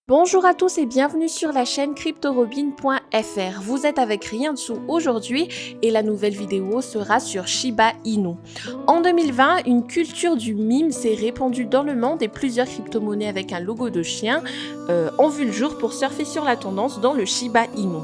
Bonjour à tous et bienvenue sur la chaîne cryptorobin.fr. Vous êtes avec Rien-Dessous aujourd'hui et la nouvelle vidéo sera sur Shiba Inu. En 2020, une culture du meme s'est répandue dans le monde et plusieurs crypto-monnaies avec un logo de chien ont vu le jour pour surfer sur la tendance dans le Shiba Inu.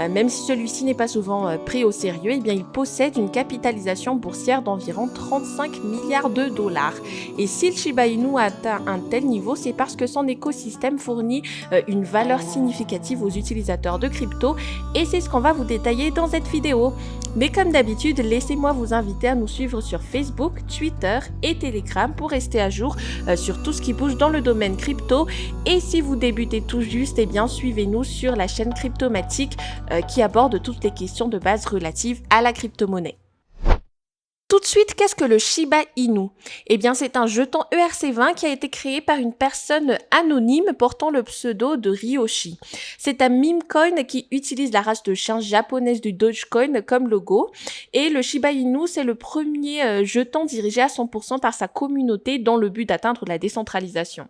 Même si celui-ci n'est pas souvent pris au sérieux, eh bien, il possède une capitalisation boursière d'environ 35 milliards de dollars. Et si le Shiba Inu a atteint un tel niveau, c'est parce que son écosystème fournit une valeur significative aux utilisateurs de crypto et c'est ce qu'on va vous détailler dans cette vidéo. Mais comme d'habitude, laissez-moi vous inviter à nous suivre sur Facebook, Twitter et Telegram pour rester à jour sur tout ce qui bouge dans le domaine crypto. Et si vous débutez tout juste, eh bien suivez-nous sur la chaîne Cryptomatique qui aborde toutes les questions de base relatives à la crypto-monnaie. Tout de suite, qu'est-ce que le Shiba Inu? Eh bien, c'est un jeton ERC20 qui a été créé par une personne anonyme portant le pseudo de Ryoshi. C'est un meme coin qui utilise la race de chien japonaise du Dogecoin comme logo. Et le Shiba Inu, c'est le premier jeton dirigé à 100% par sa communauté dans le but d'atteindre la décentralisation.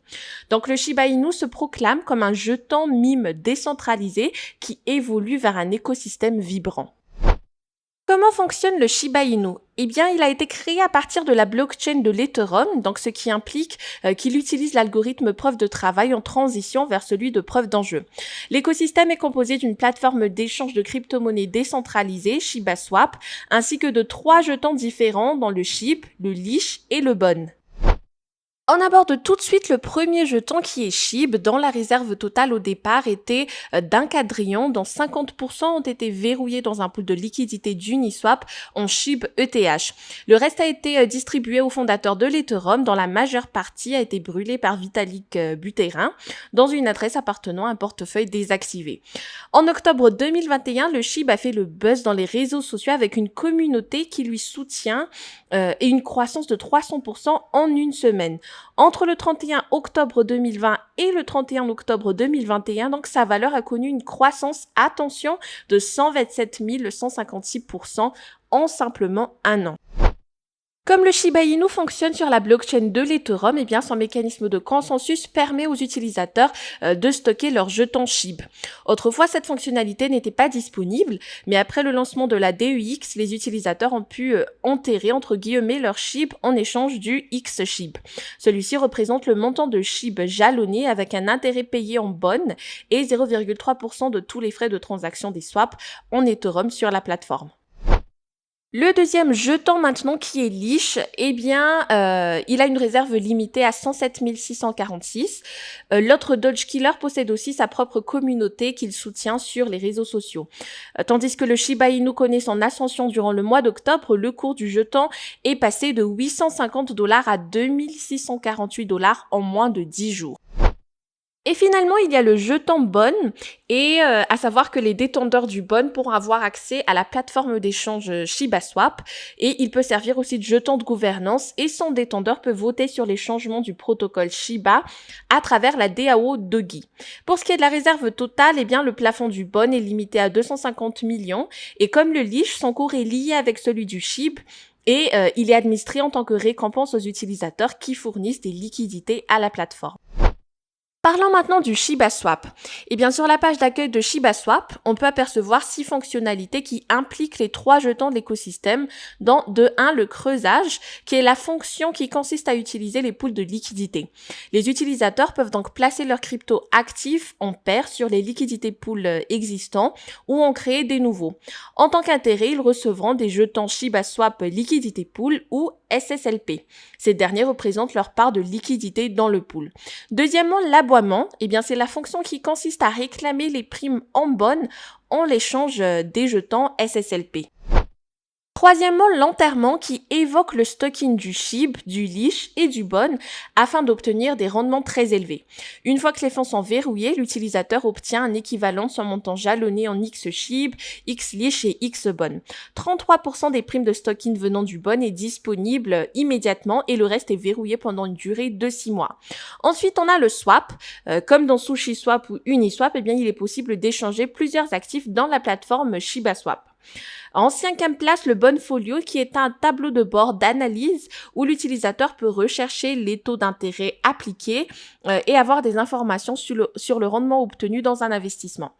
Donc, le Shiba Inu se proclame comme un jeton meme décentralisé qui évolue vers un écosystème vibrant. Comment fonctionne le Shiba Inu? Eh bien, il a été créé à partir de la blockchain de l'Ethereum, donc ce qui implique qu'il utilise l'algorithme preuve de travail en transition vers celui de preuve d'enjeu. L'écosystème est composé d'une plateforme d'échange de crypto-monnaies décentralisée, ShibaSwap, ainsi que de 3 jetons différents dans le SHIB, le LISH et le BON. On aborde tout de suite le premier jeton qui est SHIB, dont la réserve totale au départ était d'un quadrillion, dont 50% ont été verrouillés dans un pool de liquidité d'Uniswap en SHIB ETH. Le reste a été distribué aux fondateurs de l'Ethereum, dont la majeure partie a été brûlée par Vitalik Buterin dans une adresse appartenant à un portefeuille désactivé. En octobre 2021, le SHIB a fait le buzz dans les réseaux sociaux avec une communauté qui lui soutient et une croissance de 300% en une semaine. Entre le 31 octobre 2020 et le 31 octobre 2021, donc sa valeur a connu une croissance, attention, de 127 156% en simplement un an. Comme le Shiba Inu fonctionne sur la blockchain de l'Ethereum, eh bien son mécanisme de consensus permet aux utilisateurs de stocker leurs jetons SHIB. Autrefois, cette fonctionnalité n'était pas disponible, mais après le lancement de la DEX, les utilisateurs ont pu enterrer entre guillemets leur SHIB en échange du X-SHIB. Celui-ci représente le montant de SHIB jalonné avec un intérêt payé en bonne et 0,3% de tous les frais de transaction des swaps en Ethereum sur la plateforme. Le deuxième jeton maintenant qui est LISH, eh bien, il a une réserve limitée à 107 646. L'autre Doge Killer possède aussi sa propre communauté qu'il soutient sur les réseaux sociaux. Tandis que le Shiba Inu connaît son ascension durant le mois d'octobre, le cours du jeton est passé de 850 $ à 2648 $ en moins de 10 jours. Et finalement, il y a le jeton BON, et à savoir que les détenteurs du BON pourront avoir accès à la plateforme d'échange ShibaSwap, et il peut servir aussi de jeton de gouvernance, et son détenteur peut voter sur les changements du protocole Shiba à travers la DAO Dogi. Pour ce qui est de la réserve totale, eh bien, le plafond du BON est limité à 250 millions, et comme le LISH, son cours est lié avec celui du SHIB, et il est administré en tant que récompense aux utilisateurs qui fournissent des liquidités à la plateforme. Parlons maintenant du ShibaSwap. Et bien sur la page d'accueil de ShibaSwap, on peut apercevoir 6 fonctionnalités qui impliquent les 3 jetons de l'écosystème, dont de 1 le creusage, qui est la fonction qui consiste à utiliser les pools de liquidités. Les utilisateurs peuvent donc placer leurs cryptos actifs en paire sur les liquidités pools existants ou en créer des nouveaux. En tant qu'intérêt, ils recevront des jetons ShibaSwap Liquidity Pool ou SSLP. Ces derniers représentent leur part de liquidité dans le pool. Deuxièmement, l'aboiement, eh bien c'est la fonction qui consiste à réclamer les primes en bonne en l'échange des jetons SSLP. Troisièmement, l'enterrement qui évoque le stocking du SHIB, du LISH et du BON afin d'obtenir des rendements très élevés. Une fois que les fonds sont verrouillés, l'utilisateur obtient un équivalent de son montant jalonné en X-SHIB, X-LISH et X-BON. 33% des primes de stocking venant du BON est disponible immédiatement et le reste est verrouillé pendant une durée de 6 mois. Ensuite, on a le swap. Comme dans SushiSwap ou Uniswap, eh bien, il est possible d'échanger plusieurs actifs dans la plateforme ShibaSwap. En cinquième place, le Bonfolio qui est un tableau de bord d'analyse où l'utilisateur peut rechercher les taux d'intérêt appliqués et avoir des informations sur le rendement obtenu dans un investissement.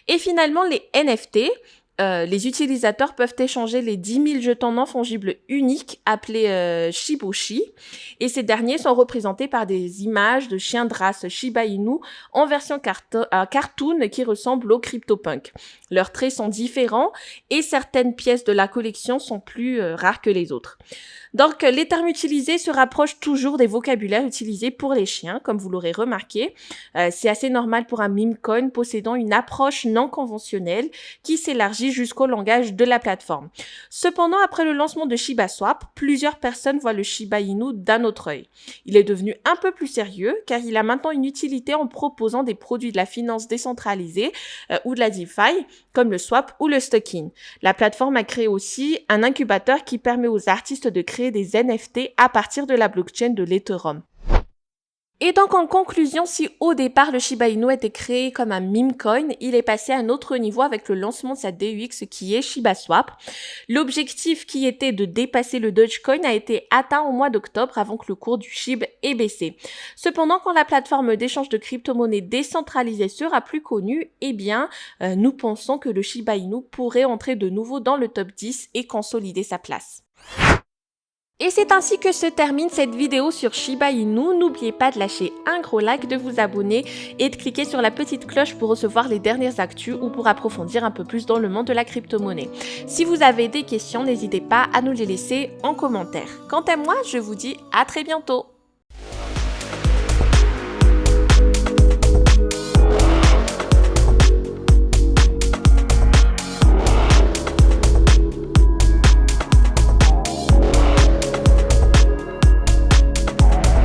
Et finalement, les NFT. Les utilisateurs peuvent échanger les 10 000 jetons non fongibles uniques appelés Shiboshi et ces derniers sont représentés par des images de chiens de race Shiba Inu en version cartoon qui ressemblent au CryptoPunk. Leurs traits sont différents et certaines pièces de la collection sont plus rares que les autres. Donc, les termes utilisés se rapprochent toujours des vocabulaires utilisés pour les chiens, comme vous l'aurez remarqué. C'est assez normal pour un meme coin possédant une approche non conventionnelle qui s'élargit jusqu'au langage de la plateforme. Cependant, après le lancement de ShibaSwap, plusieurs personnes voient le Shiba Inu d'un autre œil. Il est devenu un peu plus sérieux car il a maintenant une utilité en proposant des produits de la finance décentralisée ou de la DeFi, comme le swap ou le staking. La plateforme a créé aussi un incubateur qui permet aux artistes de créer des NFT à partir de la blockchain de l'Ethereum. Et donc en conclusion, si au départ le Shiba Inu était créé comme un meme coin, il est passé à un autre niveau avec le lancement de sa DEX qui est ShibaSwap. L'objectif qui était de dépasser le Dogecoin a été atteint au mois d'octobre avant que le cours du SHIB ait baissé. Cependant, quand la plateforme d'échange de crypto-monnaies décentralisée sera plus connue, nous pensons que le Shiba Inu pourrait entrer de nouveau dans le top 10 et consolider sa place. Et c'est ainsi que se termine cette vidéo sur Shiba Inu. N'oubliez pas de lâcher un gros like, de vous abonner et de cliquer sur la petite cloche pour recevoir les dernières actus ou pour approfondir un peu plus dans le monde de la crypto-monnaie. Si vous avez des questions, n'hésitez pas à nous les laisser en commentaire. Quant à moi, je vous dis à très bientôt.